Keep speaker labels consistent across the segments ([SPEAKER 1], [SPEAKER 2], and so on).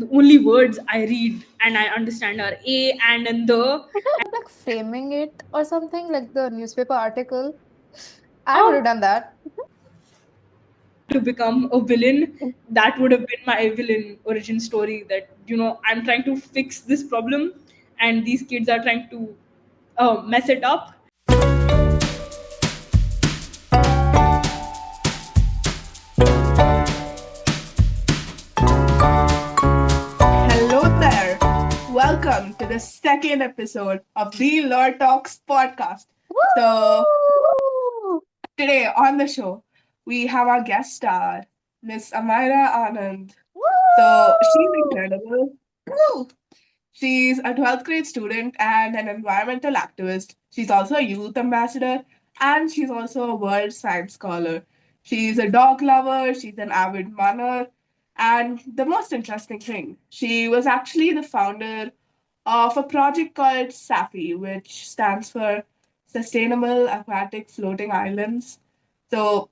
[SPEAKER 1] The only words I read and I understand are a and the.
[SPEAKER 2] Like framing it or something, like the newspaper article. I would
[SPEAKER 1] Um,
[SPEAKER 2] have done that.
[SPEAKER 1] to become a villain, that would have been my villain origin story. That I'm trying to fix this problem, and these kids are trying to mess it up.
[SPEAKER 3] Hello there. Welcome to the second episode of the Lore Talks podcast. So,
[SPEAKER 2] Woo!
[SPEAKER 3] today on the show, we have our guest star, Miss Amairah Anand. So, she's
[SPEAKER 2] Woo!
[SPEAKER 3] incredible. Woo! She's a 12th grade student and an environmental activist. She's also a youth ambassador and she's also a world science scholar. She's a dog lover, she's an avid runner, and the most interesting thing, she was actually the founder of a project called SAFI, which stands for Sustainable Aquatic Floating Islands. So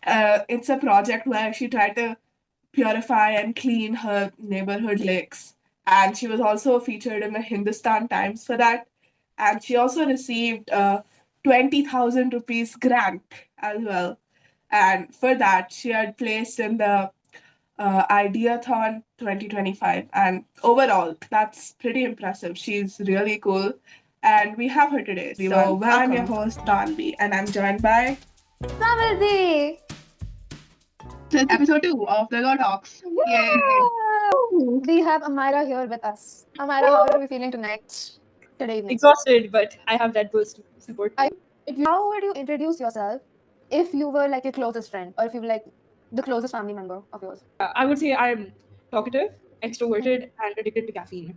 [SPEAKER 3] it's a project where she tried to purify and clean her neighborhood lakes. And she was also featured in the Hindustan Times for that. And she also received a 20,000 rupees grant as well. And for that, she had placed in the Ideathon 2025. And overall, that's pretty impressive. She's really cool. And we have her today. So, welcome. I'm your host, Tanvi, and I'm joined by.
[SPEAKER 2] Samriddhi!
[SPEAKER 3] This is episode 2 of the Law Talks. Yay!
[SPEAKER 2] Woo! We have Amairah here with us. Amairah, how are you feeling tonight? Today evening.
[SPEAKER 1] Exhausted, but I have that burst to support.
[SPEAKER 2] How would you introduce yourself if you were like your closest friend or if you were like the closest family member of yours?
[SPEAKER 1] I would say I'm talkative, extroverted, and addicted to caffeine.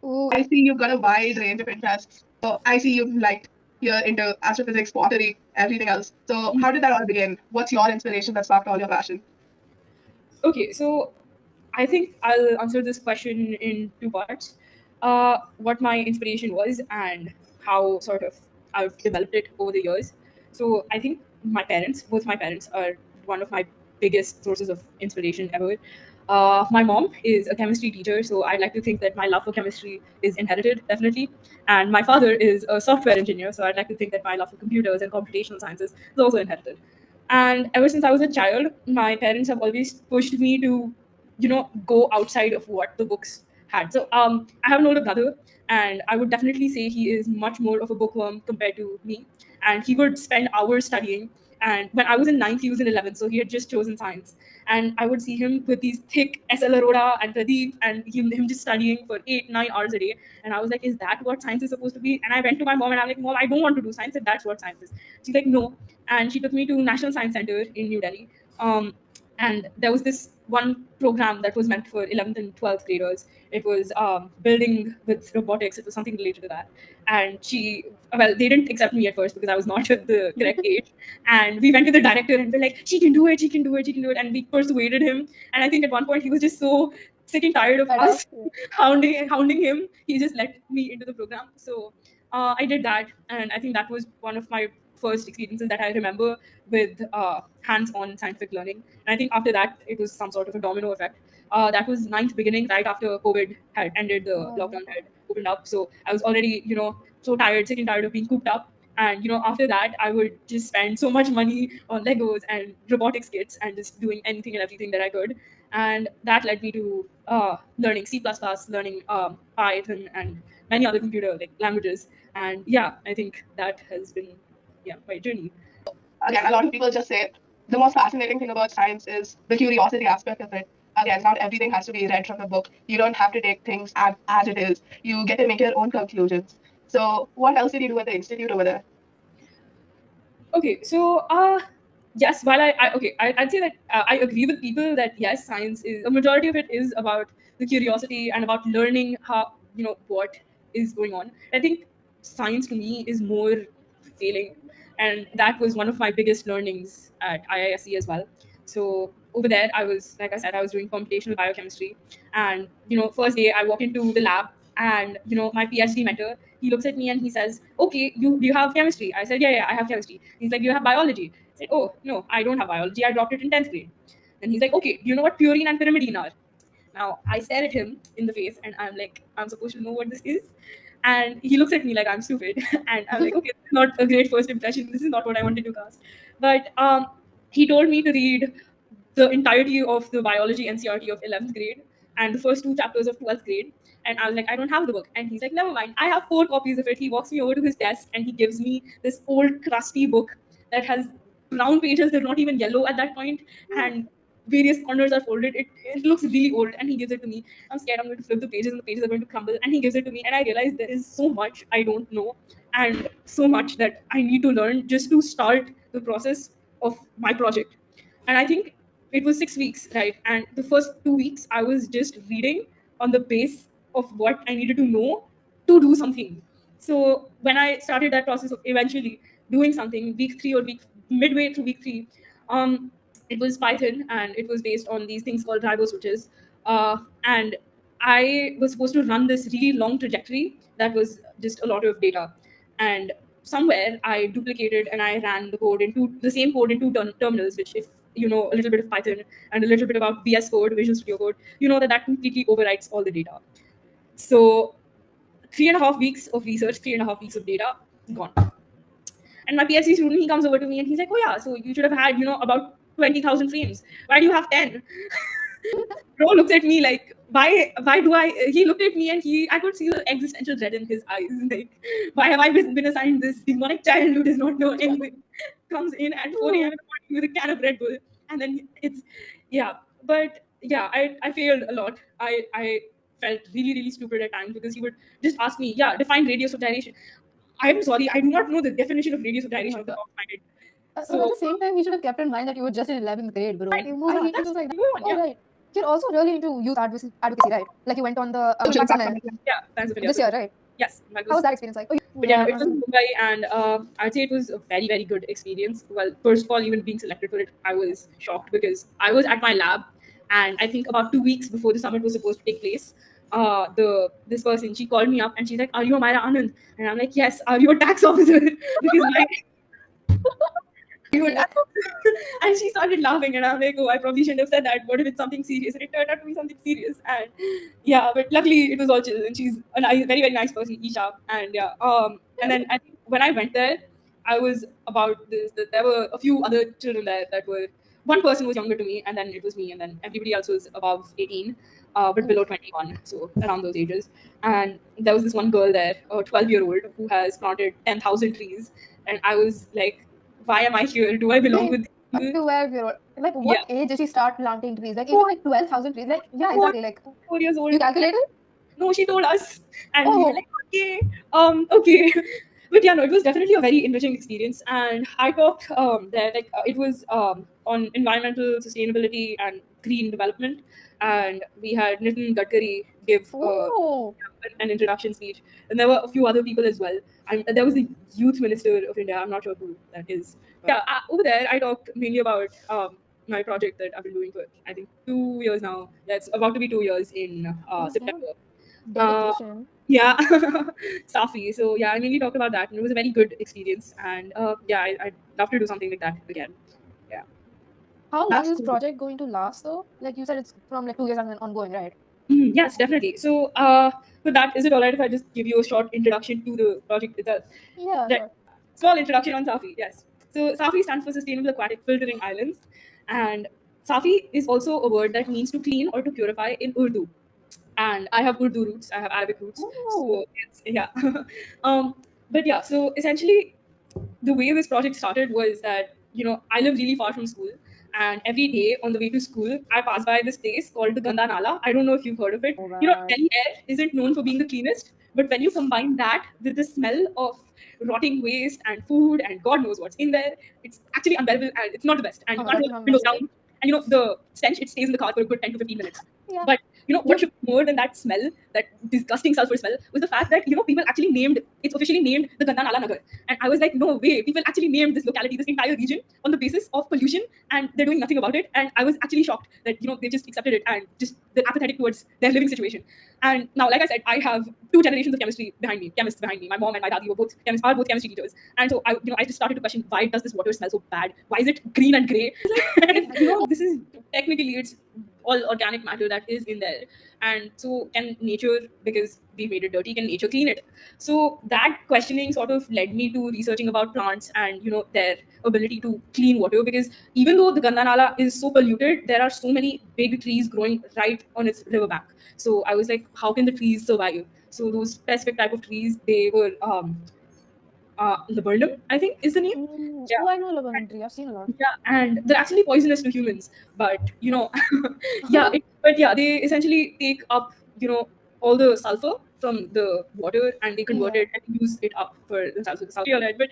[SPEAKER 2] Ooh.
[SPEAKER 3] I see you've got a wide range of interests. So I see you're into astrophysics, pottery, everything else. So how did that all begin? What's your inspiration that sparked all your passion?
[SPEAKER 1] Okay, so I think I'll answer this question in two parts. What my inspiration was and how sort of I've developed it over the years. So I think both my parents, are one of my biggest sources of inspiration ever. My mom is a chemistry teacher, so I like to think that my love for chemistry is inherited, definitely. And my father is a software engineer, so I'd like to think that my love for computers and computational sciences is also inherited. And ever since I was a child, my parents have always pushed me to go outside of what the books had. So I have an older brother, and I would definitely say he is much more of a bookworm compared to me. And he would spend hours studying. And when I was in ninth, he was in 11th, so he had just chosen science. And I would see him with these thick SL Arora and Pradeep, and him just studying for 8-9 hours a day. And I was like, is that what science is supposed to be? And I went to my mom and I'm like, Mom, I don't want to do science if that's what science is. She's like, no. And she took me to National Science Center in New Delhi. And there was this one program that was meant for 11th and 12th graders. It was building with robotics. It was something related to that. And they didn't accept me at first because I was not at the correct age. And we went to the director and we're like, she can do it, she can do it, she can do it. And we persuaded him. And I think at one point he was just so sick and tired of us hounding him. He just let me into the program. So I did that. And I think that was one of my first experiences that I remember with hands-on scientific learning. And I think after that, it was some sort of a domino effect. That was ninth beginning right after COVID had ended, the lockdown had opened up. So I was already, so tired, sick and tired of being cooped up. And after that, I would just spend so much money on Legos and robotics kits and just doing anything and everything that I could. And that led me to learning C++, learning Python, and many other computer languages. And yeah, I think that has been my journey.
[SPEAKER 3] Again, a lot of people just say the most fascinating thing about science is the curiosity aspect of it. Again, not everything has to be read from a book. You don't have to take things as it is. You get to make your own conclusions. So, what else did you do at the institute over there?
[SPEAKER 1] Okay, so yes, while I'd say that I agree with people that yes, science is a majority of it is about the curiosity and about learning how what is going on. I think science to me is more failing, and that was one of my biggest learnings at IISc as well. So over there, I was, like I said, I was doing computational biochemistry, and first day I walk into the lab, and my PhD mentor, he looks at me and he says, okay, do you have chemistry? I said, yeah, I have chemistry. He's like, do you have biology? I said, oh no, I don't have biology, I dropped it in 10th grade. And he's like, okay, do you know what purine and pyrimidine are? Now I stare at him in the face and I'm like, I'm supposed to know what this is. And he looks at me like I'm stupid. And I'm like, okay, this is not a great first impression. This is not what I wanted to cast. But he told me to read the entirety of the biology NCRT of 11th grade and the first two chapters of 12th grade. And I was like, I don't have the book. And he's like, never mind. I have 4 copies of it. He walks me over to his desk and he gives me this old, crusty book that has brown pages. They're not even yellow at that point, and various corners are folded. It looks really old. And he gives it to me. I'm scared I'm going to flip the pages and the pages are going to crumble. And he gives it to me. And I realize there is so much I don't know and so much that I need to learn just to start the process of my project. And I think it was 6 weeks, right? And the first 2 weeks, I was just reading on the base of what I needed to know to do something. So when I started that process of eventually doing something, week 3 or midway through week 3, um, it was Python and it was based on these things called ribo switches. And I was supposed to run this really long trajectory that was just a lot of data. And somewhere I duplicated and I ran the same code in two terminals, which if you know a little bit of Python and a little bit about VS Code, Visual Studio Code, you know that completely overwrites all the data. So 3.5 weeks of research, 3.5 weeks of data gone. And my PhD student, he comes over to me and he's like, oh yeah, so you should have had, about 20,000 frames. Why do you have 10? Bro looks at me like, why do I? He looked at me and I could see the existential dread in his eyes. Like, why have I been assigned this demonic child who does not know anything? Comes in at 4 a.m. in the morning with a can of Red Bull. And then yeah. But yeah, I failed a lot. I felt really, really stupid at times because he would just ask me, yeah, define radius of gyration. I'm sorry, I do not know the definition of radius of gyration of the top of my head.
[SPEAKER 2] So at the same time, you should have kept in mind that you were just in 11th grade, bro.
[SPEAKER 1] Right.
[SPEAKER 2] You moved on.
[SPEAKER 1] That's
[SPEAKER 2] Like,
[SPEAKER 1] move on,
[SPEAKER 2] oh,
[SPEAKER 1] yeah.
[SPEAKER 2] right. You're also really into youth advocacy, right? Like you went on the
[SPEAKER 3] Social
[SPEAKER 2] Impact
[SPEAKER 3] impact
[SPEAKER 2] Summit
[SPEAKER 3] summit.
[SPEAKER 1] Yeah, thanks for
[SPEAKER 2] this year, right?
[SPEAKER 1] Yes,
[SPEAKER 2] How was that experience like? Oh,
[SPEAKER 1] But yeah, no, it was in Mumbai, and I'd say it was a very, very good experience. Well, first of all, even being selected for it, I was shocked because I was at my lab, and I think about 2 weeks before the summit was supposed to take place, this person, she called me up and she's like, "Are you Amairah Anand?" And I'm like, "Yes." "Are you a tax officer?" Because my
[SPEAKER 2] Yeah.
[SPEAKER 1] and she started laughing, and I'm like, oh, I probably shouldn't have said that. What if it's something serious? And it turned out to be something serious. And yeah, but luckily it was all chill, and she's a very, very nice person, Isha. And yeah, and then I think when I went there, I was about this. That there were a few other children there that were. One person was younger to me, and then it was me, and then everybody else was above 18, but below 21, so around those ages. And there was this one girl there, a 12-year-old, who has planted 10,000 trees, and I was like, why am I here? Do I belong with these people?
[SPEAKER 2] 12-year-old. Like,
[SPEAKER 1] Yeah.
[SPEAKER 2] what age did she start planting trees? Like, even like 12,000 trees. Like, yeah, exactly. Like,
[SPEAKER 1] 4 years old.
[SPEAKER 2] you calculated?
[SPEAKER 1] No, she told us, and we were
[SPEAKER 2] Oh,
[SPEAKER 1] like, okay, okay. But yeah, no, it was definitely a very enriching experience, and I talked there like it was on environmental sustainability and green development, and we had Nitin Gadkari give
[SPEAKER 2] oh.
[SPEAKER 1] an introduction speech, and there were a few other people as well. There was the youth minister of India. I'm not sure who that is. But yeah, over there I talked mainly about my project that I've been doing for I think 2 years now. Yeah, it's about to be 2 years in September.
[SPEAKER 2] Dedication.
[SPEAKER 1] Yeah, SAFI. So yeah, I mainly talked about that, and it was a very good experience. And yeah, I'd love to do something like that again. Yeah.
[SPEAKER 2] How long
[SPEAKER 3] That's
[SPEAKER 2] is this
[SPEAKER 3] cool.
[SPEAKER 2] project going to last, though? Like, you said it's from like 2 years and then ongoing, right?
[SPEAKER 1] Yes, definitely. So, with that, is it alright if I just give you a short introduction to the project itself?
[SPEAKER 2] Yeah,
[SPEAKER 1] Right.
[SPEAKER 2] sure.
[SPEAKER 1] Small introduction on SAFI. Yes. So, SAFI stands for Sustainable Aquatic Filtering Islands, and SAFI is also a word that means to clean or to purify in Urdu. And I have Urdu roots. I have Arabic roots.
[SPEAKER 2] Oh.
[SPEAKER 1] So yes, yeah. um, but yeah, so essentially, the way this project started was that I live really far from school, and every day on the way to school I pass by this place called the Ganda Nala. I don't know if you've heard of it.
[SPEAKER 2] Oh, wow.
[SPEAKER 1] Delhi air isn't known for being the cleanest, but when you combine that with the smell of rotting waste and food and God knows what's in there, it's actually unbearable and it's not the best. And
[SPEAKER 2] Oh,
[SPEAKER 1] you can't
[SPEAKER 2] that's
[SPEAKER 1] roll
[SPEAKER 2] not
[SPEAKER 1] the windows
[SPEAKER 2] messy.
[SPEAKER 1] down. And the stench, it stays in the car for a good 10 to 15 minutes.
[SPEAKER 2] Yeah.
[SPEAKER 1] But what should be more than that smell, that disgusting sulfur smell, was the fact that people actually named it's officially named the Ganda Nala Nagar. And I was like, no way, people actually named this locality, this entire region, on the basis of pollution, and they're doing nothing about it. And I was actually shocked that they just accepted it and just they're apathetic towards their living situation. And now, like I said, I have 2 generations of chemists behind me. My mom and my daddy were both chemistry teachers. And so I just started to question, why does this water smell so bad? Why is it green and grey? And this is technically, it's all organic matter that is in there. And so can nature, because we made it dirty, can nature clean it? So that questioning sort of led me to researching about plants and their ability to clean water, because even though the Ganga Nala is so polluted, there are so many big trees growing right on its riverbank. So I was like, how can the trees survive? So those specific type of trees, they were laburnum, I think is the name. Yeah.
[SPEAKER 2] Oh, I know laburnum tree. I've seen a lot.
[SPEAKER 1] Yeah, and they're actually poisonous to humans. But but yeah, they essentially take up all the sulfur from the water, and they convert
[SPEAKER 2] Yeah.
[SPEAKER 1] it and use it up for themselves with the sulfur. But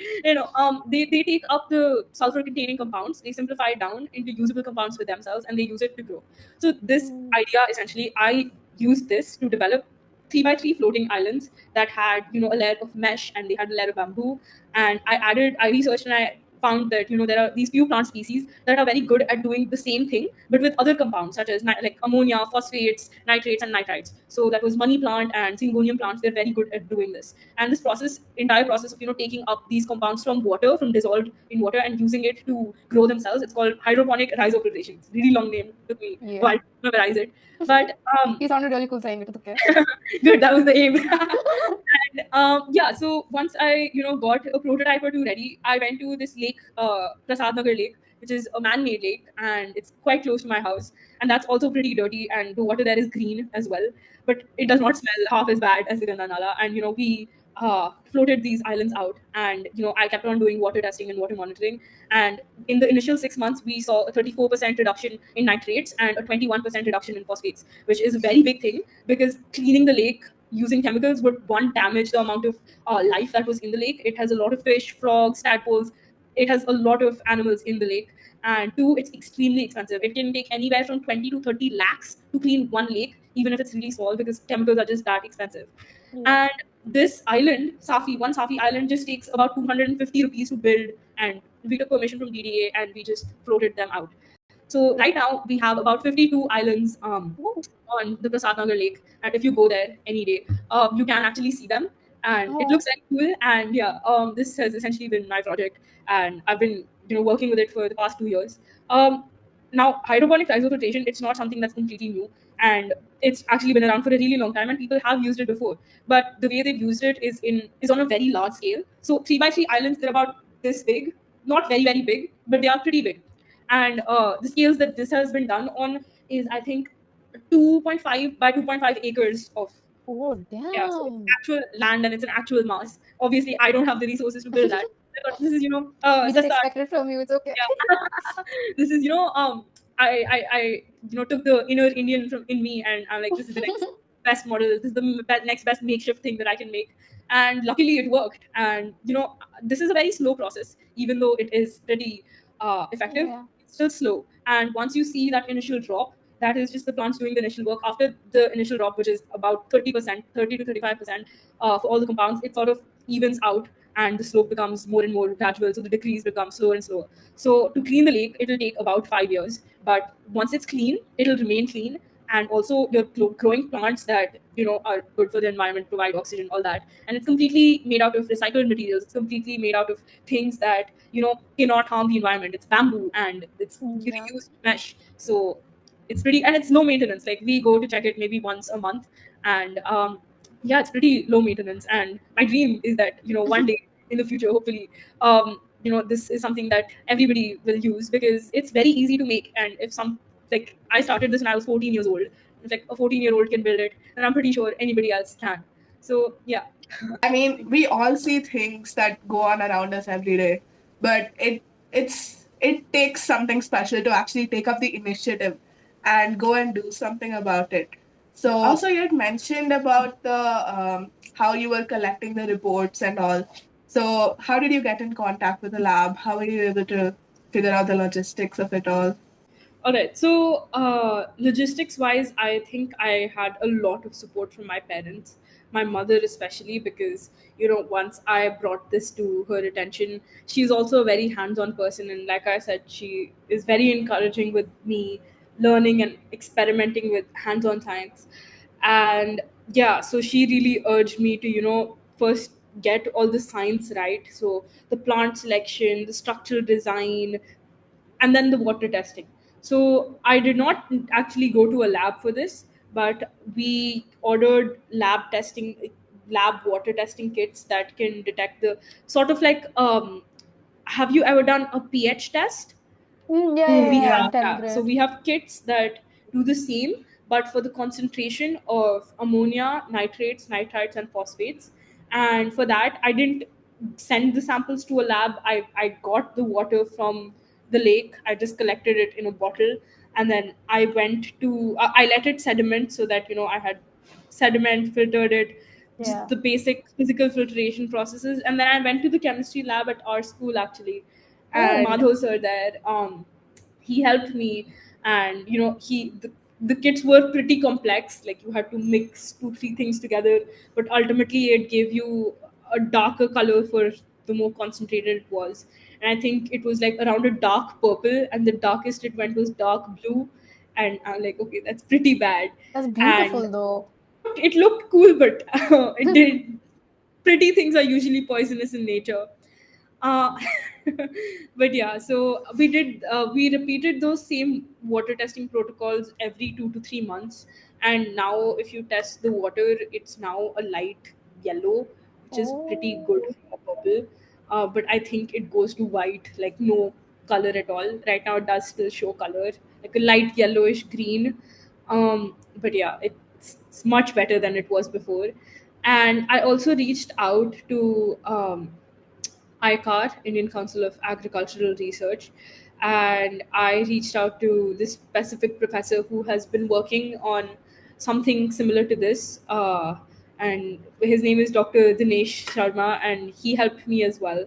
[SPEAKER 1] they take up the sulfur containing compounds, they simplify it down into usable compounds for themselves, and they use it to grow. So this
[SPEAKER 2] Mm.
[SPEAKER 1] idea, essentially, I used this to develop 3 by 3 floating islands that had a layer of mesh, and they had a layer of bamboo. And I researched, and I found that there are these few plant species that are very good at doing the same thing, but with other compounds such as like ammonia, phosphates, nitrates, and nitrites. So that was money plant and syngonium plants. They're very good at doing this. And this entire process of taking up these compounds from water, from dissolved in water, and using it to grow themselves, it's called hydroponic rhizoplantation. It's a really long name, took me a
[SPEAKER 2] Yeah.
[SPEAKER 1] while to memorize it. But
[SPEAKER 2] He sounded really cool saying it. It's okay.
[SPEAKER 1] good, that was the aim. And yeah, so once I got a prototype or two ready, I went to this lake, Prasad Nagar Lake, which is a man-made lake, and it's quite close to my house. And that's also pretty dirty, and the water there is green as well, but it does not smell half as bad as the Ganga Nala. And we floated these islands out, and I kept on doing water testing and water monitoring. And in the initial 6 months, we saw a 34% reduction in nitrates and a 21% reduction in phosphates, which is a very big thing, because cleaning the lake using chemicals would, one, damage the amount of life that was in the lake. It has a lot of fish, frogs, tadpoles. It has a lot of animals in the lake. And two, it's extremely expensive. It can take anywhere from 20 to 30 lakhs to clean one lake, even if it's really small, because chemicals are just that expensive.
[SPEAKER 2] Yeah.
[SPEAKER 1] And this island, Safi, one Safi island, just takes about 250 rupees to build. And we took permission from DDA, and we just floated them out. So right now we have about 52 islands
[SPEAKER 2] Oh.
[SPEAKER 1] on the Prasad Nagar Lake, and if you go there any day, you can actually see them, and it
[SPEAKER 2] Oh.
[SPEAKER 1] looks very cool. And yeah, this has essentially been my project, and I've been working with it for the past 2 years. Now, hydroponic rhizoplantation, it's not something that's completely new, and it's actually been around for a really long time, and people have used it before. But the way they've used it is on a very large scale. So 3 by 3 islands, they're about this big, not very very big, but they are pretty big. And the scales that this has been done on is, I think, 2.5 by 2.5 acres of,
[SPEAKER 2] Oh,
[SPEAKER 1] yeah, so it's
[SPEAKER 2] damn.
[SPEAKER 1] actual land and it's an actual mass. Obviously, I don't have the resources to build that. But this is
[SPEAKER 2] We
[SPEAKER 1] the
[SPEAKER 2] just
[SPEAKER 1] start.
[SPEAKER 2] expect it from you. It's okay.
[SPEAKER 1] Yeah. This is I took the inner Indian from in me, and I'm like, this is the next best model. This is the next best makeshift thing that I can make. And luckily it worked. And this is a very slow process, even though it is pretty effective.
[SPEAKER 2] Yeah.
[SPEAKER 1] It's still slow. And once you see that initial drop, that is just the plants doing the initial work. After the initial drop, which is about 30%, 30 to 35% for all the compounds, it sort of evens out, and the slope becomes more and more gradual. So the decrease becomes slower and slower. So to clean the lake, it'll take about 5 years. But once it's clean, it'll remain clean. And also you're growing plants that are good for the environment, provide oxygen, all that. And it's completely made out of recycled materials. It's completely made out of things that cannot harm the environment. It's bamboo, and it's
[SPEAKER 2] Yeah.
[SPEAKER 1] reused mesh. So it's pretty, and it's low maintenance. Like, we go to check it maybe once a month. And yeah, it's pretty low maintenance. And my dream is that one day in the future, hopefully, this is something that everybody will use, because it's very easy to make. And if some, like, I started this when I was 14 years old. If like a 14-year-old can build it, then I'm pretty sure anybody else can. So yeah.
[SPEAKER 3] I mean, we all see things that go on around us every day, but it takes something special to actually take up the initiative and go and do something about it. So also you had mentioned about the how you were collecting the reports and all. So how did you get in contact with the lab? How were you able to figure out the logistics of it all?
[SPEAKER 1] All right. So, logistics wise, I think I had a lot of support from my parents, my mother especially, because, once I brought this to her attention, she's also a very hands on person. And like I said, she is very encouraging with me learning and experimenting with hands on science. And yeah, so she really urged me to, first get all the science right. So, the plant selection, the structural design, and then the water testing. So I did not actually go to a lab for this, but we ordered lab water testing kits that can detect the sort of like, have you ever done a pH test?
[SPEAKER 2] Yeah, yeah,
[SPEAKER 1] We
[SPEAKER 2] yeah,
[SPEAKER 3] Yeah.
[SPEAKER 1] have,
[SPEAKER 2] in 10th
[SPEAKER 1] yeah, so
[SPEAKER 2] grade.
[SPEAKER 1] we have kits that do the same, but for the concentration of ammonia, nitrates, nitrites, and phosphates. And for that, I didn't send the samples to a lab. I got the water from the lake. I just collected it in a bottle, and then I went to I let it sediment, so that I had sediment, filtered it, just
[SPEAKER 2] Yeah.
[SPEAKER 1] the basic physical filtration processes. And then I went to the chemistry lab at our school, actually, and
[SPEAKER 2] Oh,
[SPEAKER 1] Madhav sir there, he helped me. And the kits were pretty complex, like you had to mix two three things together, but ultimately it gave you a darker color for the more concentrated it was. And I think it was like around a dark purple, and the darkest it went was dark blue. And I'm like, okay, that's pretty bad.
[SPEAKER 2] that's
[SPEAKER 1] And
[SPEAKER 2] beautiful though.
[SPEAKER 1] it looked cool, but it did. Pretty things are usually poisonous in nature. uh, but yeah, so we repeated those same water testing protocols every 2 to 3 months. And now if you test the water, it's now a light yellow, which is pretty good
[SPEAKER 2] Oh,
[SPEAKER 1] from a purple. But I think it goes to white, like no color at all. Right now it does still show color, like a light yellowish green. But yeah, it's much better than it was before. And I also reached out to ICAR, Indian Council of Agricultural Research, and I reached out to this specific professor who has been working on something similar to this. And his name is Dr. Dinesh Sharma, and he helped me as well.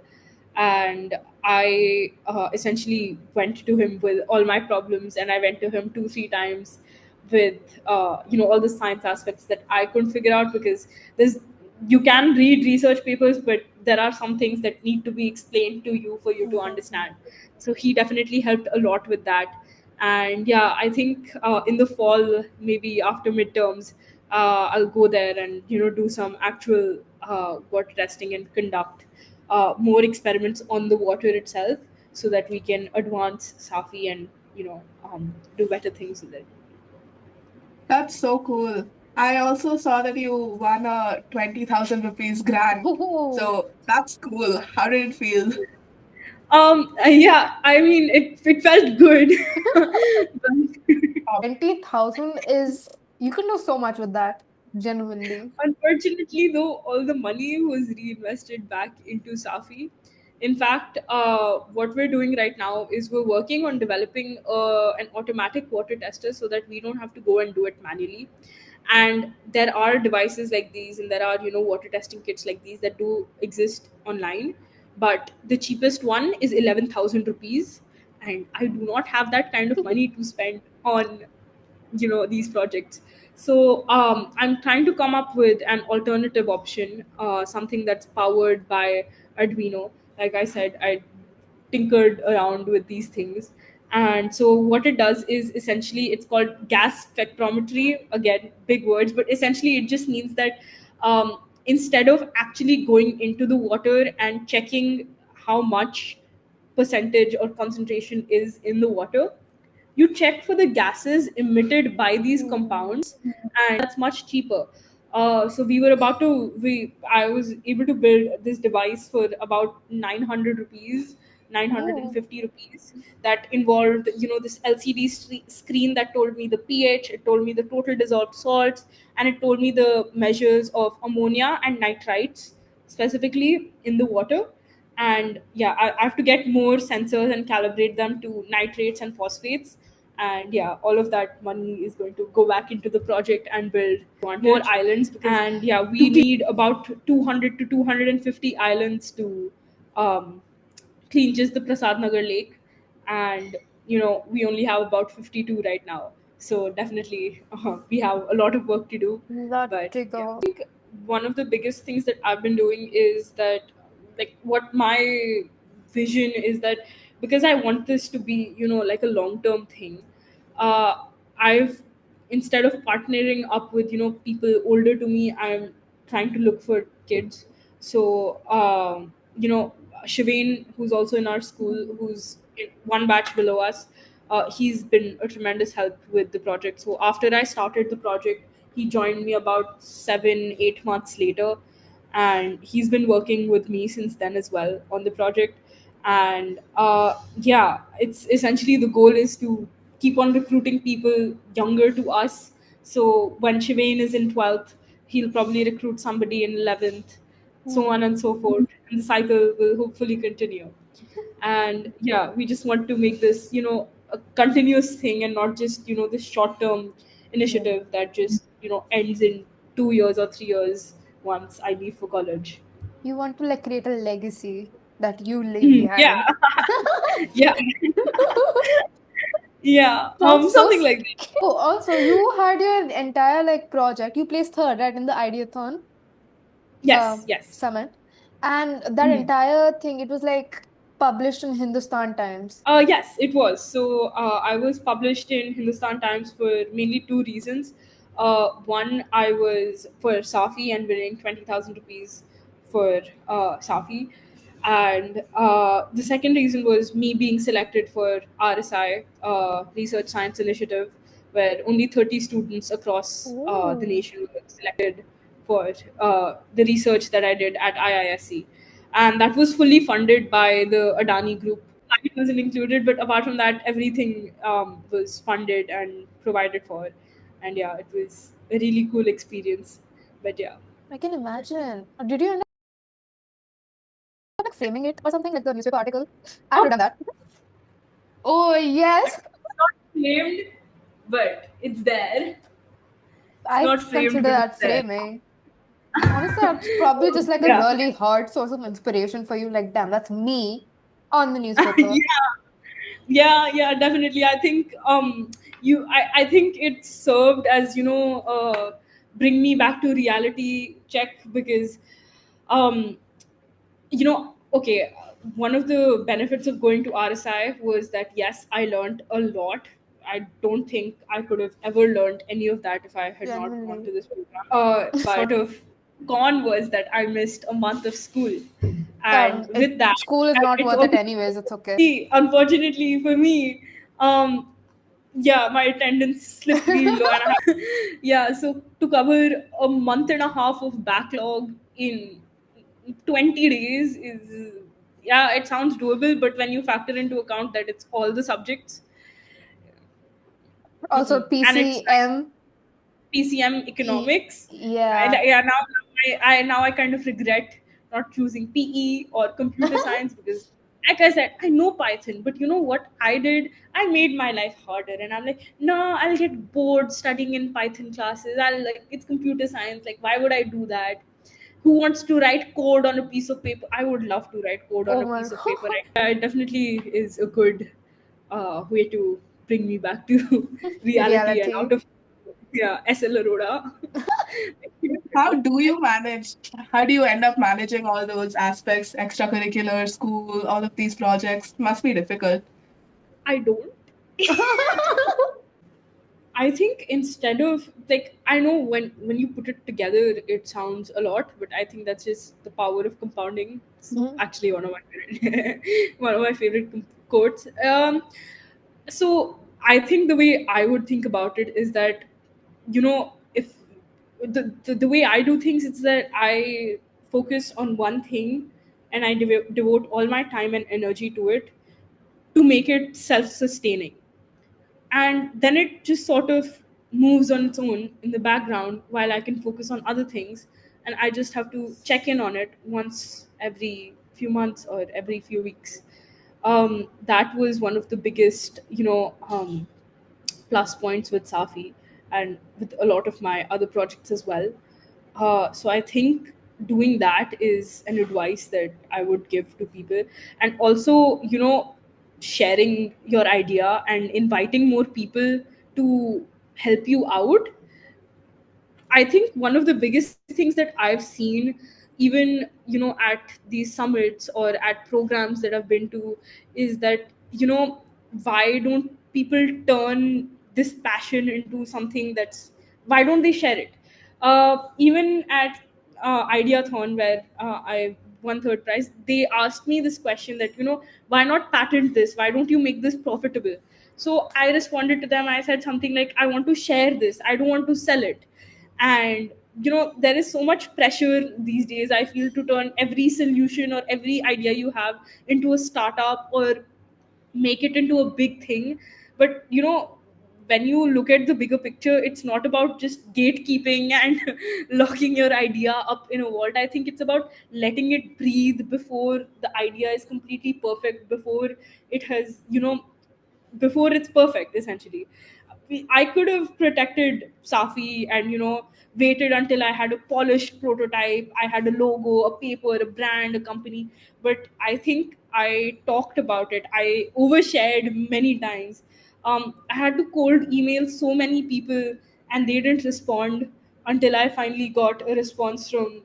[SPEAKER 1] And I essentially went to him with all my problems, and I went to him 2 3 times with all the science aspects that I couldn't figure out, because there's you can read research papers, but there are some things that need to be explained to you for you to understand. So he definitely helped a lot with that. And yeah, I think in the fall, maybe after midterms, I'll go there and do some actual water testing and conduct more experiments on the water itself, so that we can advance SAFI and do better things with it.
[SPEAKER 3] That's so cool. I also saw that you won a 20,000 rupees grant.
[SPEAKER 2] oh,
[SPEAKER 3] So that's cool. How did it feel?
[SPEAKER 1] Yeah, I mean, it felt good. But
[SPEAKER 2] 20,000 is, you can do so much with that, genuinely.
[SPEAKER 1] unfortunately, though, all the money was reinvested back into Safi. In fact, what we're doing right now is we're working on developing an automatic water tester, so that we don't have to go and do it manually. And there are devices like these, and there are water testing kits like these that do exist online. But the cheapest one is 11,000 rupees, and I do not have that kind of money to spend on these projects. So I'm trying to come up with an alternative option, something that's powered by Arduino. Like I said, I tinkered around with these things. And so what it does is, essentially, it's called gas spectrometry. Again, big words, but essentially it just means that instead of actually going into the water and checking how much percentage or concentration is in the water, you check for the gases emitted by these
[SPEAKER 2] Hmm.
[SPEAKER 1] compounds, and that's much cheaper. So I was able to build this device for about 900 rupees,
[SPEAKER 2] Oh,
[SPEAKER 1] 950 rupees, that involved this LCD screen that told me the pH, it told me the total dissolved salts, and it told me the measures of ammonia and nitrites specifically in the water. And yeah, I have to get more sensors and calibrate them to nitrates and phosphates. And yeah, all of that money is going to go back into the project and build more islands, because and yeah, we need about 200 to 250 islands to um, clean just the Prasad Nagar Lake. And we only have about 52 right now, so definitely we have a lot of work to do.
[SPEAKER 2] that
[SPEAKER 1] But yeah,
[SPEAKER 2] trigger.
[SPEAKER 1] I think one of the biggest things that I've been doing is that, like, what my vision is that, because I want this to be like a long term thing, I've, instead of partnering up with people older to me, I'm trying to look for kids. So Shivane, who's also in our school, who's in one batch below us, he's been a tremendous help with the project. So after I started the project, he joined me about 7 8 months later, and he's been working with me since then as well on the project. And yeah, it's essentially the goal is to keep on recruiting people younger to us. So when Shivane is in 12th, he'll probably recruit somebody in 11th, so on and so forth, and the cycle will hopefully continue. And yeah, we just want to make this, a continuous thing, and not just, this short term
[SPEAKER 2] Yeah.
[SPEAKER 1] initiative that just, ends in 2 years or 3 years once I leave for college.
[SPEAKER 2] You want to like create a legacy that you leave
[SPEAKER 1] Yeah.
[SPEAKER 2] behind.
[SPEAKER 1] Yeah. Yeah,
[SPEAKER 2] Sounds so
[SPEAKER 1] something like that.
[SPEAKER 2] Oh, also you had your entire like project. You placed third, right, in the Ideathon
[SPEAKER 1] Yes, yes.
[SPEAKER 2] summit, and that
[SPEAKER 1] Mhm.
[SPEAKER 2] entire thing it was like published in Hindustan Times.
[SPEAKER 1] Yes, it was. So I was published in Hindustan Times for mainly two reasons. One, I was for SAFI and winning 20,000 rupees for SAFI. And the second reason was me being selected for RSI, Research Science Initiative, where only 30 students across the
[SPEAKER 2] Oh,
[SPEAKER 1] nation were selected for the research that I did at IISc. And that was fully funded by the Adani Group. It wasn't included, but apart from that, everything was funded and provided for. And yeah, it was a really cool experience. But yeah,
[SPEAKER 2] I can imagine. Did you end up like framing it or something like the newspaper article? I would
[SPEAKER 1] um,
[SPEAKER 2] have done that. Oh yes,
[SPEAKER 1] it's not framed, but it's there. It's
[SPEAKER 2] I
[SPEAKER 1] not framed,
[SPEAKER 2] consider
[SPEAKER 1] but it's
[SPEAKER 2] that
[SPEAKER 1] there.
[SPEAKER 2] framing. Honestly, that's probably just like a
[SPEAKER 1] Yeah.
[SPEAKER 2] really hard source of inspiration for you. Like, damn, that's me on the newspaper.
[SPEAKER 1] Yeah, yeah, definitely. I think I think it served as, bring me back to reality check, because um okay, one of the benefits of going to RSI was that yes, I learned a lot. I don't think I could have ever learned any of that if I had not gone
[SPEAKER 2] Genuinely.
[SPEAKER 1] to this program. But of con was that I missed a month of school, and with that,
[SPEAKER 2] School is not
[SPEAKER 1] it's
[SPEAKER 2] worth it
[SPEAKER 1] obviously,
[SPEAKER 2] anyways. It's okay.
[SPEAKER 1] unfortunately for me, um, yeah, my attendance slipped real low, and yeah, so to cover a month and a half of backlog in 20 days is, yeah, it sounds doable, but when you factor into account that it's all the subjects,
[SPEAKER 2] Also,
[SPEAKER 1] and it's like
[SPEAKER 2] PCM.
[SPEAKER 1] PCM economics.
[SPEAKER 2] Yeah.
[SPEAKER 1] Yeah, now I kind of regret not choosing PE or computer science, because, like I said, I know Python, but you know what I did? I made my life harder, and I'm like, no, I'll get bored studying in Python classes. I'll like, it's computer science. Like, why would I do that? Who wants to write code on a piece of paper? I would love to write code on
[SPEAKER 2] Oh
[SPEAKER 1] a
[SPEAKER 2] my
[SPEAKER 1] piece of paper.
[SPEAKER 2] God.
[SPEAKER 1] Right? It definitely is a good way to bring me back to reality and out
[SPEAKER 2] Reality.
[SPEAKER 1] of, yeah, SL Aurora.
[SPEAKER 3] How do you manage? How do you end up managing all those aspects, extracurricular, school, all of these projects? Must be difficult.
[SPEAKER 1] I don't. I think instead of, like, I know when you put it together, it sounds a lot, but I think that's just the power of compounding. It's
[SPEAKER 2] Mhm.
[SPEAKER 1] actually one of my favorite, one of my favorite quotes. So I think the way I would think about it is that, if the way I do things, it's that I focus on one thing, and I devote all my time and energy to it, to make it self-sustaining, and then it just sort of moves on its own in the background while I can focus on other things, and I just have to check in on it once every few months or every few weeks. That was one of the biggest, plus points with Safi, and with a lot of my other projects as well. So I think doing that is an advice that I would give to people. And also, sharing your idea and inviting more people to help you out. I think one of the biggest things that I've seen, even, at these summits or at programs that I've been to, is that, why don't people turn this passion into something that's, why don't they share it? Even at Ideathon, where I won third prize, they asked me this question that, why not patent this? Why don't you make this profitable? So I responded to them. I said something like, I want to share this, I don't want to sell it. And there is so much pressure these days, I feel, to turn every solution or every idea you have into a startup or make it into a big thing. But when you look at the bigger picture, it's not about just gatekeeping and locking your idea up in a vault. I think it's about letting it breathe before the idea is completely perfect, before it has before it's perfect, essentially. I could have protected Safi and waited until I had a polished prototype, I had a logo, a paper, a brand, a company. But I think I talked about it, I overshared many times. I had to cold email so many people, and they didn't respond until I finally got a response from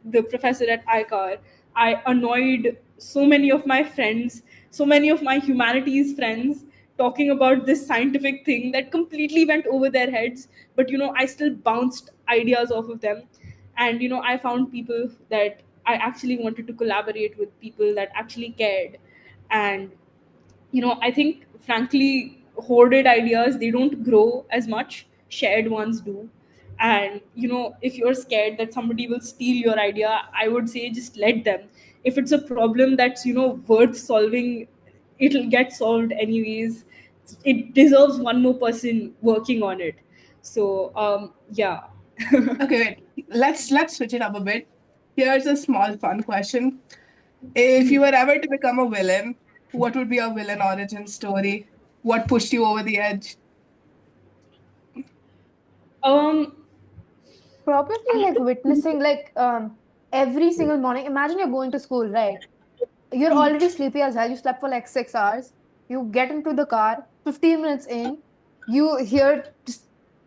[SPEAKER 1] the professor at ICAR. I annoyed so many of my friends, so many of my humanities friends, talking about this scientific thing that completely went over their heads. But I still bounced ideas off of them. And I found people that I actually wanted to collaborate with, people that actually cared. And I think, frankly, hoarded ideas, they don't grow as much, shared ones do. And if you're scared that somebody will steal your idea, I would say just let them. If it's a problem that's worth solving, it'll get solved anyways. It deserves one more person working on it. So yeah.
[SPEAKER 3] Okay, wait. Let's switch it up a bit. Here's a small fun question. If you were ever to become a villain, what would be your villain origin story? What pushed you over the edge?
[SPEAKER 1] um
[SPEAKER 2] Probably like witnessing like every single morning. Imagine you're going to school, right? You're already sleepy as hell. You slept for like 6 hours. You get into the car, 15 minutes in, you hear just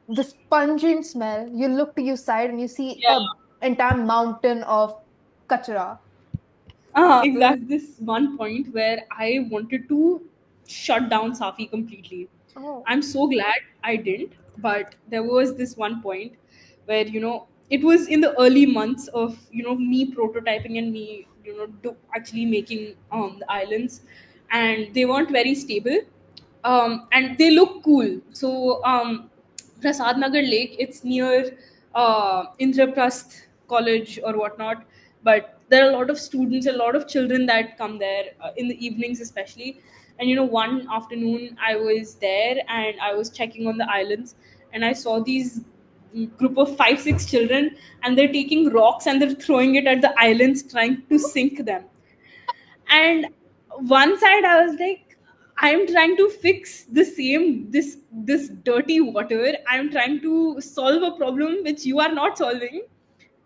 [SPEAKER 2] this pungent smell. You look to your side and you see
[SPEAKER 1] yeah.
[SPEAKER 2] a entire mountain of kachra.
[SPEAKER 1] Exactly. This one point where I wanted to shut down Safi completely.
[SPEAKER 2] Oh.
[SPEAKER 1] I'm so glad I didn't, but there was this one point where it was in the early months of me prototyping and me actually making the islands, and they weren't very stable, and they look cool. So Prasad Nagar Lake, it's near Indraprasth College or whatnot. But there are a lot of students, a lot of children that come there in the evenings, especially. And one afternoon I was there and I was checking on the islands, and I saw these group of 5 6 children, and they're taking rocks and they're throwing it at the islands, trying to sink them. And one side I was like, I'm trying to fix the same this dirty water, I'm trying to solve a problem which you are not solving,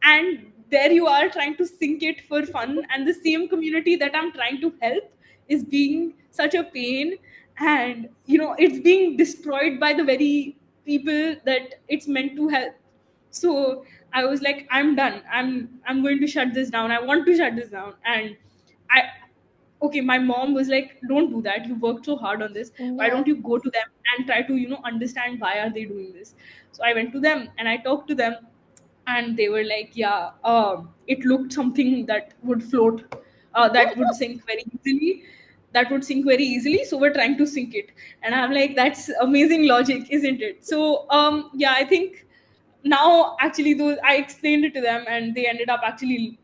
[SPEAKER 1] and there you are trying to sink it for fun, and the same community that I'm trying to help is being such a pain. And it's being destroyed by the very people that it's meant to help. So I was like, I'm done, I'm going to shut this down, I want to shut this down. And I okay, my mom was like, don't do that, you worked so hard on this, why
[SPEAKER 2] Yeah.
[SPEAKER 1] don't you go to them and try to understand why are they doing this. So I went to them and I talked to them, and they were like, yeah, it looked something that would float, that would sink very easily, so we're trying to sink it. And I'm like, that's amazing logic, isn't it? So yeah, I think now actually those, I explained it to them, and they ended up actually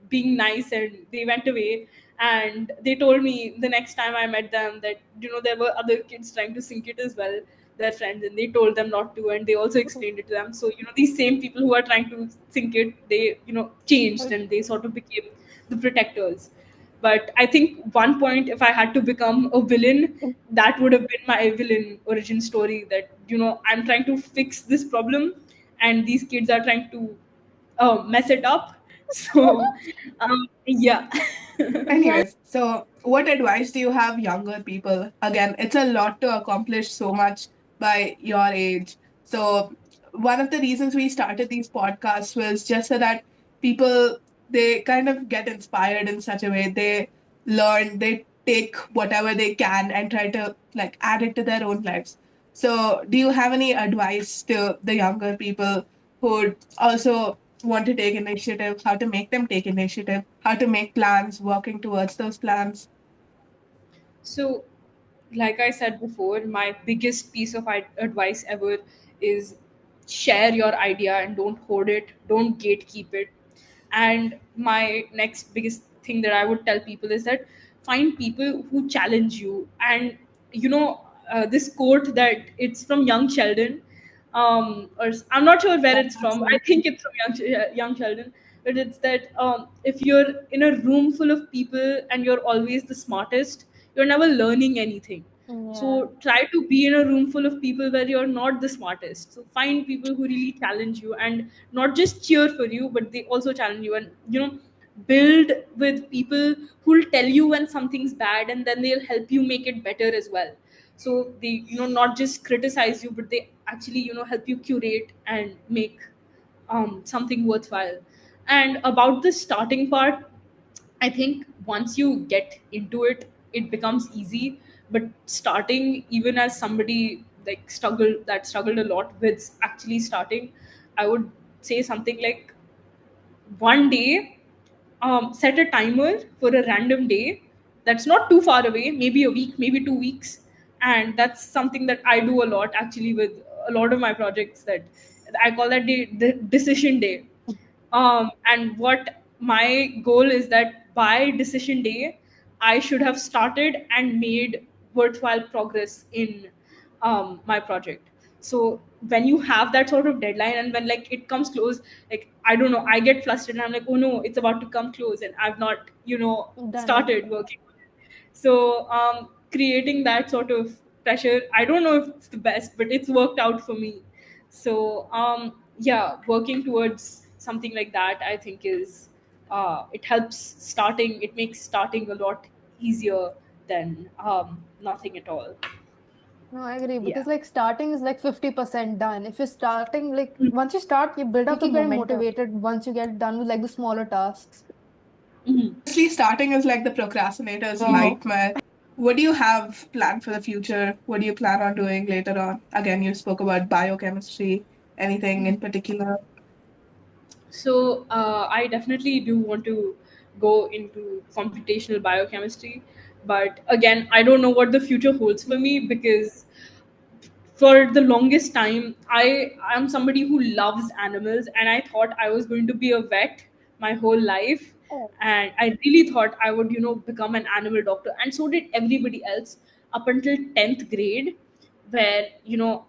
[SPEAKER 1] being nice, and they went away. And they told me the next time I met them that there were other kids trying to sink it as well, their friends, and they told them not to, and they also explained it to them. So these same people who are trying to sink it, they changed, and they sort of became the protectors. But I think one point, if I had to become a villain, that would have been my villain origin story, that I'm trying to fix this problem, and these kids are trying to mess it up. So yeah.
[SPEAKER 2] Yeah.
[SPEAKER 3] Anyways, so what advice do you have younger people? Again, it's a lot to accomplish so much by your age. So one of the reasons we started these podcasts was just so that people, they kind of get inspired in such a way. They learn, they take whatever they can and try to like add it to their own lives. So do you have any advice to the younger people who would also want to take initiative, how to make them take initiative, how to make plans, working towards those plans?
[SPEAKER 1] So like I said before, my biggest piece of advice ever is share your idea and don't hoard it, don't gatekeep it. And my next biggest thing that I would tell people is that find people who challenge you. And this quote that it's from Young Sheldon, I'm not sure where it's from. I think it's from Young Sheldon, but it's that if you're in a room full of people and you're always the smartest, you're never learning anything.
[SPEAKER 2] Yeah.
[SPEAKER 1] So try to be in a room full of people where you're not the smartest. So find people who really challenge you and not just cheer for you, but they also challenge you. And build with people who'll tell you when something's bad, and then they'll help you make it better as well. So they not just criticize you, but they actually help you curate and make something worthwhile. And about the starting part, I think once you get into it, it becomes easy. But starting, even as somebody like struggled a lot with actually starting, I would say something like, one day, set a timer for a random day that's not too far away, maybe a week, maybe 2 weeks. And that's something that I do a lot actually with a lot of my projects, that I call that day the decision day. And what my goal is that by decision day, I should have started and made worthwhile progress in my project. So when you have that sort of deadline, and when like it comes close, like I don't know, I get flustered and I'm like, oh no, it's about to come close and I've not
[SPEAKER 2] Done it.
[SPEAKER 1] started working. So creating that sort of pressure, I don't know if it's the best, but it's worked out for me. So yeah, working towards something like that, I think is it helps starting. It makes starting a lot easier than nothing at all.
[SPEAKER 2] No, I agree
[SPEAKER 1] Yeah.
[SPEAKER 2] because like starting is like 50% done. If you're starting, like once you start, you build
[SPEAKER 3] You
[SPEAKER 2] up the
[SPEAKER 3] keep getting
[SPEAKER 2] momentum
[SPEAKER 3] motivated.
[SPEAKER 2] once you get done with like the smaller tasks.
[SPEAKER 3] Honestly, starting is like the procrastinator's nightmare. What do you have planned for the future? What do you plan on doing later on? Again, you spoke about biochemistry. Anything in particular?
[SPEAKER 1] So I definitely do want to go into computational biochemistry, but again, I don't know what the future holds for me, because for the longest time, I'm somebody who loves animals, and I thought I was going to be a vet my whole life.
[SPEAKER 2] Oh.
[SPEAKER 1] And I really thought I would become an animal doctor, and so did everybody else up until 10th grade, where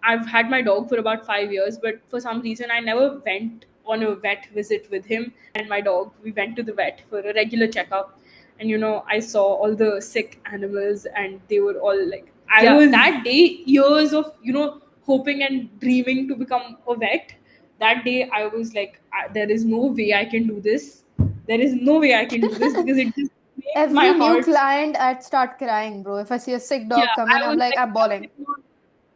[SPEAKER 1] I've had my dog for about 5 years, but for some reason I never went on a vet visit with him and my dog. We went to the vet for a regular checkup, and I saw all the sick animals, and they were all like, I was that day, years of hoping and dreaming to become a vet. That day I was like, there is no way I can do this. There is no way I can do this, because it just made my
[SPEAKER 2] Every new
[SPEAKER 1] heart.
[SPEAKER 2] client, I'd start crying, bro. If I see a sick dog
[SPEAKER 1] Yeah,
[SPEAKER 2] come in,
[SPEAKER 1] I
[SPEAKER 2] I'm
[SPEAKER 1] was
[SPEAKER 2] like,
[SPEAKER 1] like,
[SPEAKER 2] I'm bawling.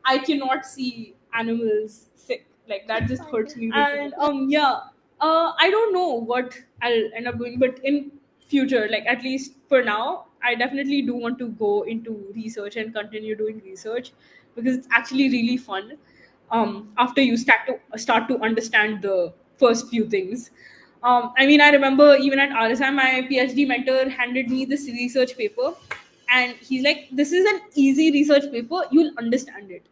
[SPEAKER 1] I cannot see animals sick. Like that just
[SPEAKER 2] I
[SPEAKER 1] hurts
[SPEAKER 2] get.
[SPEAKER 1] me way too much. Yeah. I don't know what I'll end up doing, but in future, like at least for now, I definitely do want to go into research and continue doing research, because it's actually really fun. After you start to understand the first few things. I mean, I remember even at RSI, my PhD mentor handed me this research paper, and he's like, "This is an easy research paper. You'll understand it."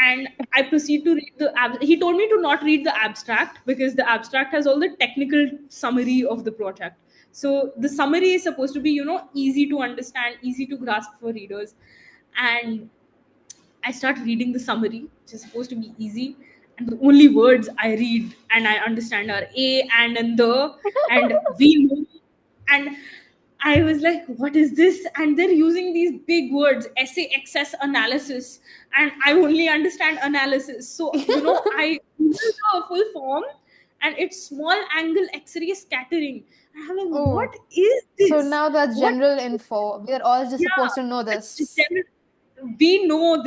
[SPEAKER 1] And I proceed to read he told me to not read the abstract, because the abstract has all the technical summary of the project. So the summary is supposed to be easy to understand, easy to grasp for readers. And I start reading the summary, which is supposed to be easy, and the only words I read and I understand are a and the and we know. And I was like, what is this? And they're using these big words, essay access analysis, and I only understand analysis. So I Googled the full form, and it's small angle X-ray scattering. And I'm like,
[SPEAKER 2] Oh,
[SPEAKER 1] what is
[SPEAKER 2] so
[SPEAKER 1] this?
[SPEAKER 2] now that's
[SPEAKER 1] What?
[SPEAKER 2] general info. We're all just supposed to know
[SPEAKER 1] Yeah,
[SPEAKER 2] this.
[SPEAKER 1] we know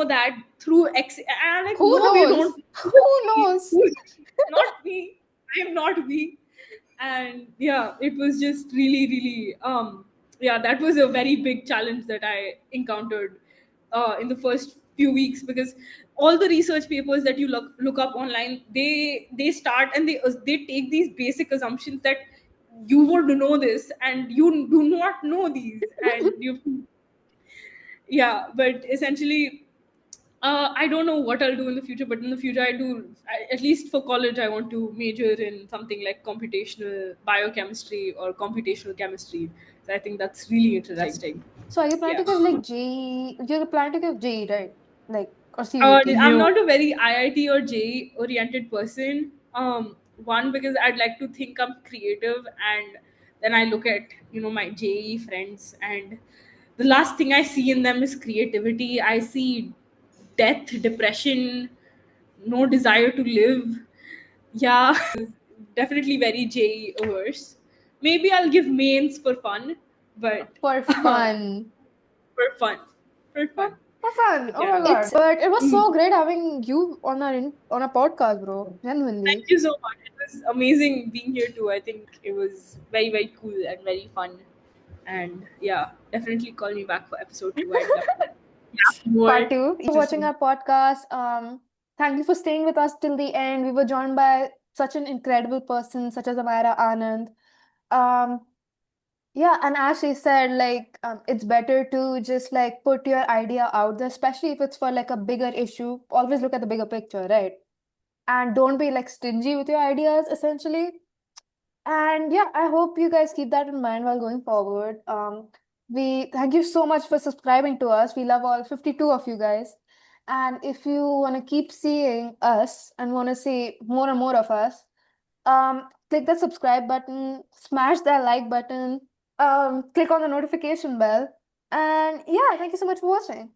[SPEAKER 1] that through X. And I'm like,
[SPEAKER 2] Who
[SPEAKER 1] no, we
[SPEAKER 2] knows?
[SPEAKER 1] don't.
[SPEAKER 2] Who knows?
[SPEAKER 1] Not me. I am not we. And yeah, it was just really, really yeah, that was a very big challenge that I encountered in the first few weeks, because all the research papers that you look up online, they start and they take these basic assumptions that you would know this and you do not know these, and you yeah, but essentially, I don't know what I'll do in the future, but in the future, at least for college, I want to major in something like computational biochemistry or computational chemistry. So I think that's really interesting.
[SPEAKER 2] So are you planning
[SPEAKER 1] Yeah.
[SPEAKER 2] to give like JEE? You're planning to give JEE, right? Like or CUT?
[SPEAKER 1] I'm
[SPEAKER 3] No.
[SPEAKER 1] not a very IIT or J oriented person. One, because I'd like to think I'm creative, and then I look at my JE friends, and the last thing I see in them is creativity. I see death, depression, no desire to live. Yeah, definitely very JE averse. Maybe I'll give mains for fun, but
[SPEAKER 2] For fun.
[SPEAKER 1] for fun, for
[SPEAKER 2] For,
[SPEAKER 1] fun.
[SPEAKER 2] for fun. Oh my
[SPEAKER 1] Yeah.
[SPEAKER 2] god. But it was
[SPEAKER 1] Mm.
[SPEAKER 2] so great having you on on a podcast, bro.
[SPEAKER 1] Thank
[SPEAKER 2] Genuinely.
[SPEAKER 1] you so much. It was amazing being here too. I think it was very, very cool and very fun. And yeah, definitely call me back for episode 2. I'd love to have more
[SPEAKER 2] Part two. For watching
[SPEAKER 1] interesting.
[SPEAKER 2] our podcast. Thank you for staying with us till the end. We were joined by such an incredible person, such as Amairah Anand. Um, yeah, and as she said, like it's better to just like put your idea out there, especially if it's for like a bigger issue. Always look at the bigger picture, right? And don't be like stingy with your ideas, essentially. And yeah, I hope you guys keep that in mind while going forward. We thank you so much for subscribing to us. We love all 52 of you guys. And if you want to keep seeing us and want to see more and more of us, click the subscribe button, smash that like button, click on the notification bell. And yeah, thank you so much for watching.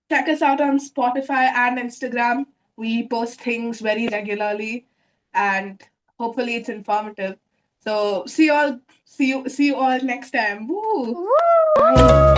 [SPEAKER 3] Check us out on Spotify and Instagram. We post things very regularly and hopefully it's informative. So see you all next time. Woo!
[SPEAKER 2] Woo!
[SPEAKER 1] Bye.